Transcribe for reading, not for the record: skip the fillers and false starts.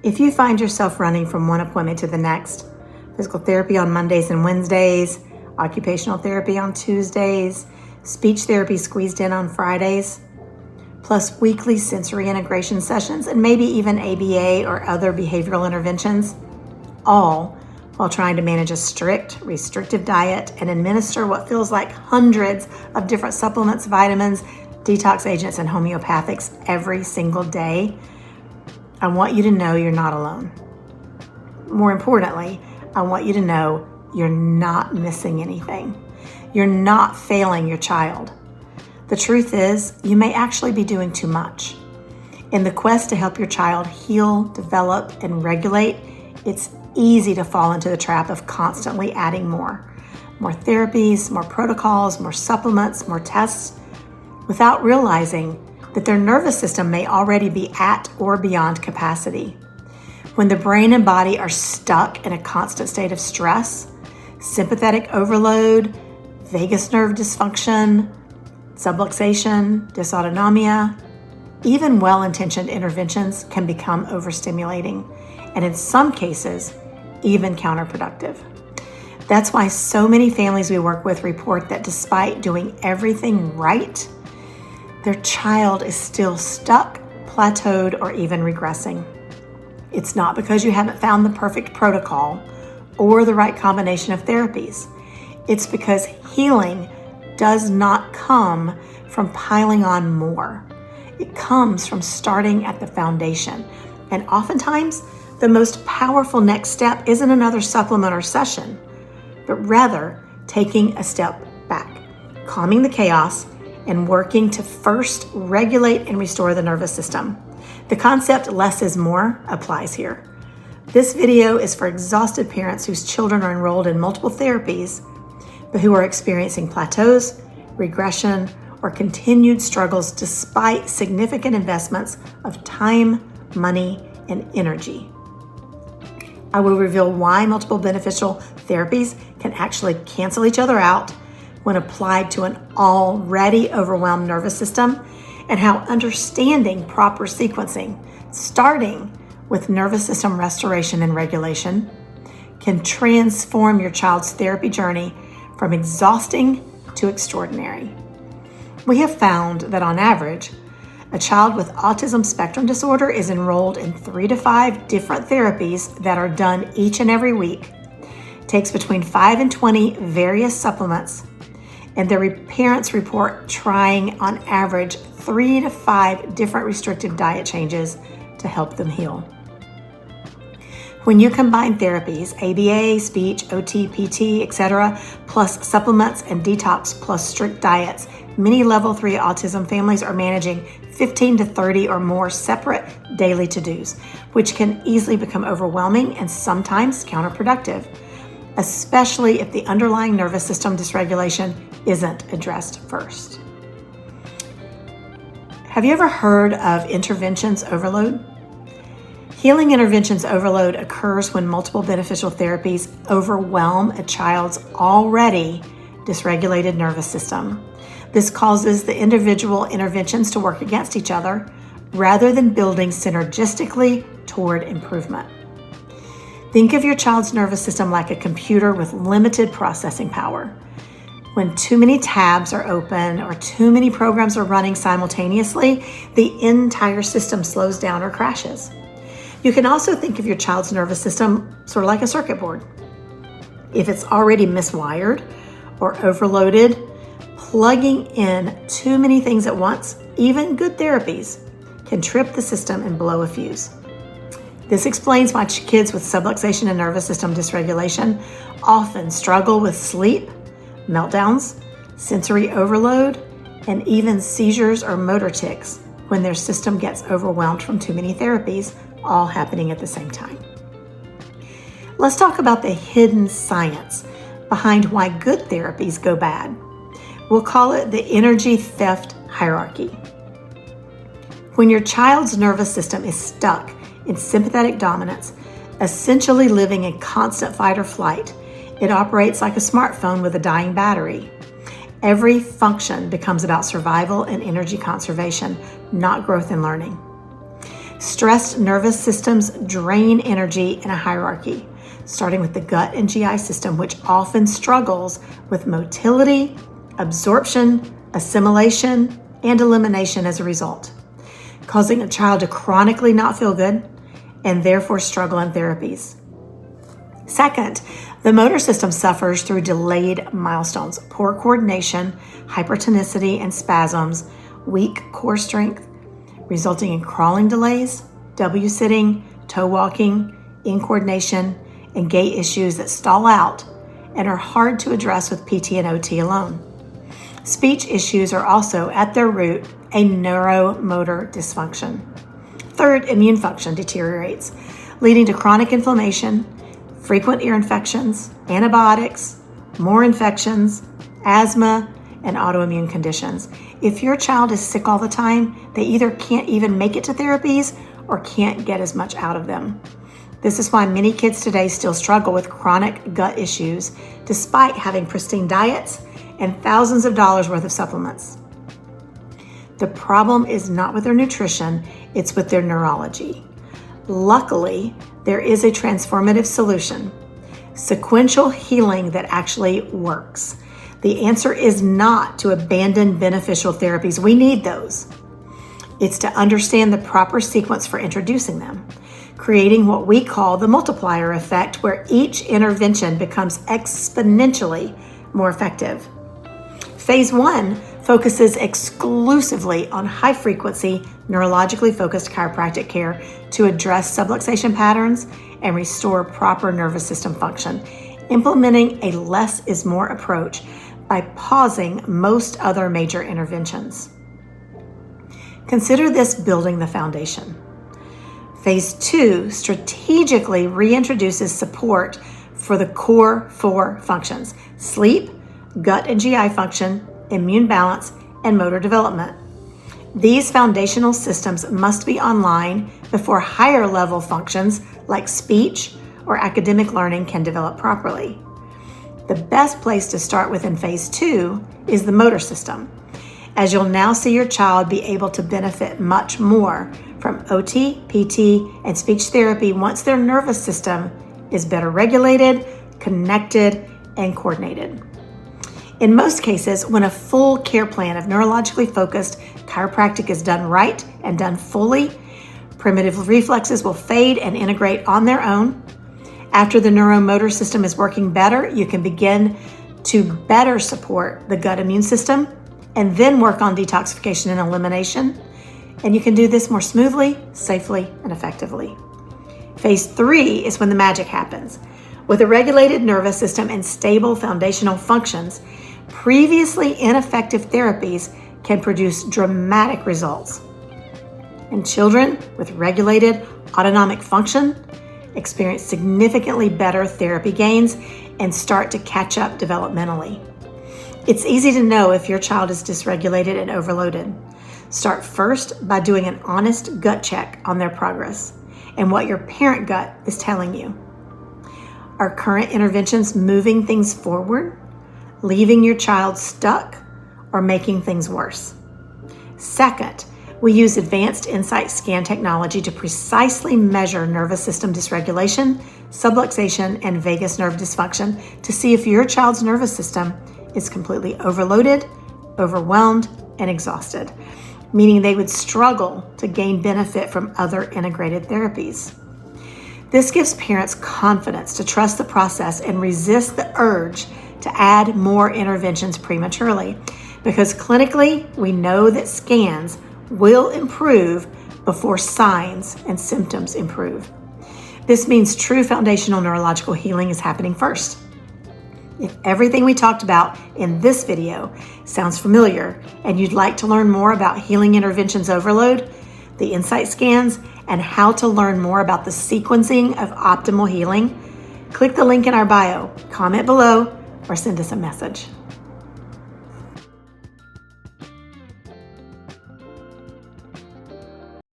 If you find yourself running from one appointment to the next, physical therapy on Mondays and Wednesdays, occupational therapy on Tuesdays, speech therapy squeezed in on Fridays, plus weekly sensory integration sessions, and maybe even ABA or other behavioral interventions, all while trying to manage a strict, restrictive diet and administer what feels like hundreds of different supplements, vitamins, detox agents, and homeopathics every single day, I want you to know you're not alone. More importantly, I want you to know you're not missing anything. You're not failing your child. The truth is, you may actually be doing too much. In the quest to help your child heal, develop, and regulate, it's easy to fall into the trap of constantly adding more therapies, more protocols, more supplements, more tests, without realizing that their nervous system may already be at or beyond capacity. When the brain and body are stuck in a constant state of stress, sympathetic overload, vagus nerve dysfunction, subluxation, dysautonomia, even well-intentioned interventions can become overstimulating, and in some cases, even counterproductive. That's why so many families we work with report that despite doing everything right, their child is still stuck, plateaued, or even regressing. It's not because you haven't found the perfect protocol or the right combination of therapies. It's because healing does not come from piling on more. It comes from starting at the foundation. And oftentimes, the most powerful next step isn't another supplement or session, but rather taking a step back, calming the chaos, and working to first regulate and restore the nervous system. The concept less is more applies here. This video is for exhausted parents whose children are enrolled in multiple therapies, but who are experiencing plateaus, regression, or continued struggles despite significant investments of time, money, and energy. I will reveal why multiple beneficial therapies can actually cancel each other out when applied to an already overwhelmed nervous system, and how understanding proper sequencing, starting with nervous system restoration and regulation, can transform your child's therapy journey from exhausting to extraordinary. We have found that on average, a child with autism spectrum disorder is enrolled in 3 to 5 different therapies that are done each and every week, takes between 5 and 20 various supplements, and their parents report trying on average 3 to 5 different restrictive diet changes to help them heal. When you combine therapies, ABA, speech, OT, PT, etc., plus supplements and detox plus strict diets, many level 3 autism families are managing 15 to 30 or more separate daily to-dos, which can easily become overwhelming and sometimes counterproductive, especially if the underlying nervous system dysregulation isn't addressed first. Have you ever heard of interventions overload? Healing interventions overload occurs when multiple beneficial therapies overwhelm a child's already dysregulated nervous system. This causes the individual interventions to work against each other rather than building synergistically toward improvement. Think of your child's nervous system like a computer with limited processing power. When too many tabs are open or too many programs are running simultaneously, the entire system slows down or crashes. You can also think of your child's nervous system sort of like a circuit board. If it's already miswired or overloaded, plugging in too many things at once, even good therapies, can trip the system and blow a fuse. This explains why kids with subluxation and nervous system dysregulation often struggle with sleep, meltdowns, sensory overload, and even seizures or motor tics when their system gets overwhelmed from too many therapies, all happening at the same time. Let's talk about the hidden science behind why good therapies go bad. We'll call it the energy theft hierarchy. When your child's nervous system is stuck in sympathetic dominance, essentially living in constant fight or flight, it operates like a smartphone with a dying battery. Every function becomes about survival and energy conservation, not growth and learning. Stressed nervous systems drain energy in a hierarchy, starting with the gut and GI system, which often struggles with motility, absorption, assimilation, and elimination as a result, causing a child to chronically not feel good and therefore struggle in therapies. Second, the motor system suffers through delayed milestones, poor coordination, hypertonicity and spasms, weak core strength, resulting in crawling delays, W-sitting, toe walking, incoordination, and gait issues that stall out and are hard to address with PT and OT alone. Speech issues are also, at their root, a neuromotor dysfunction. Third, immune function deteriorates, leading to chronic inflammation, frequent ear infections, antibiotics, more infections, asthma, and autoimmune conditions. If your child is sick all the time, they either can't even make it to therapies or can't get as much out of them. This is why many kids today still struggle with chronic gut issues, despite having pristine diets and thousands of dollars worth of supplements. The problem is not with their nutrition, it's with their neurology. Luckily, there is a transformative solution, sequential healing that actually works. The answer is not to abandon beneficial therapies. We need those. It's to understand the proper sequence for introducing them, creating what we call the multiplier effect, where each intervention becomes exponentially more effective. Phase 1 focuses exclusively on high-frequency, neurologically focused chiropractic care to address subluxation patterns and restore proper nervous system function, implementing a less is more approach by pausing most other major interventions. Consider this building the foundation. Phase 2 strategically reintroduces support for the core 4 functions: sleep, gut and GI function, immune balance, and motor development. These foundational systems must be online before higher level functions like speech or academic learning can develop properly. The best place to start with in phase 2 is the motor system, as you'll now see your child be able to benefit much more from OT, PT, and speech therapy once their nervous system is better regulated, connected, and coordinated. In most cases, when a full care plan of neurologically focused chiropractic is done right and done fully, primitive reflexes will fade and integrate on their own. After the neuromotor system is working better, you can begin to better support the gut immune system and then work on detoxification and elimination. And you can do this more smoothly, safely, and effectively. Phase 3 is when the magic happens. With a regulated nervous system and stable foundational functions, previously ineffective therapies can produce dramatic results. And children with regulated autonomic function experience significantly better therapy gains and start to catch up developmentally. It's easy to know if your child is dysregulated and overloaded. Start first by doing an honest gut check on their progress and what your parent gut is telling you. Are current interventions moving things forward, leaving your child stuck, or making things worse? Second, we use advanced insight scan technology to precisely measure nervous system dysregulation, subluxation, and vagus nerve dysfunction to see if your child's nervous system is completely overloaded, overwhelmed, and exhausted, meaning they would struggle to gain benefit from other integrated therapies. This gives parents confidence to trust the process and resist the urge to add more interventions prematurely, because clinically, we know that scans will improve before signs and symptoms improve. This means true foundational neurological healing is happening first. If everything we talked about in this video sounds familiar and you'd like to learn more about healing interventions overload, the insight scans, and how to learn more about the sequencing of optimal healing, click the link in our bio, comment below, or send us a message.